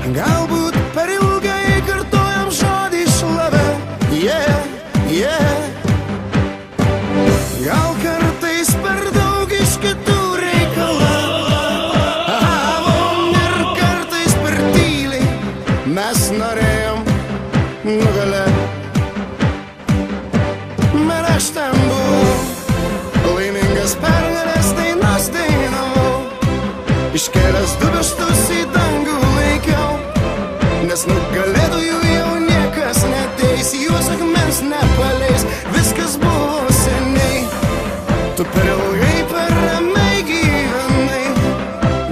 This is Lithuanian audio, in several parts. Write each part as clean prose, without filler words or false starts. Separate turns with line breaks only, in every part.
Galbūt per ilgai kartojam žodį šlavę, Gal kartais per daug iš kitų reikalavom ir kartais per tyliai mes norėjom nugalėt. Bet aš ten buvau, laimingas pergalės dainas dainavau, iškėlęs du pirštus į dangų laikiau, nes nugalėtojų jau niekas neteis, juos akmens nepaleis, viskas buvo seniai. Tu per ilgai, per ramiai gyvenai,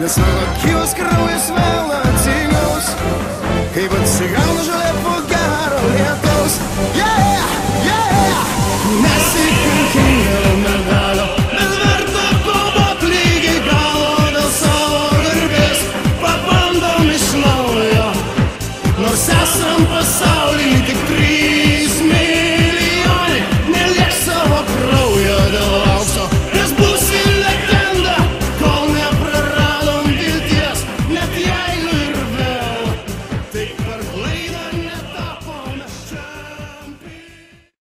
nes mano akis kraujas vėl atsigaus, kaip atsigauna žolė po gero lietaus. Nesipirkim dėl medalio, bet verta kovot lygiai galo dėl savo garbės. Pabandom iš naujo, nors esam pasauly tik 3 mėnesiai.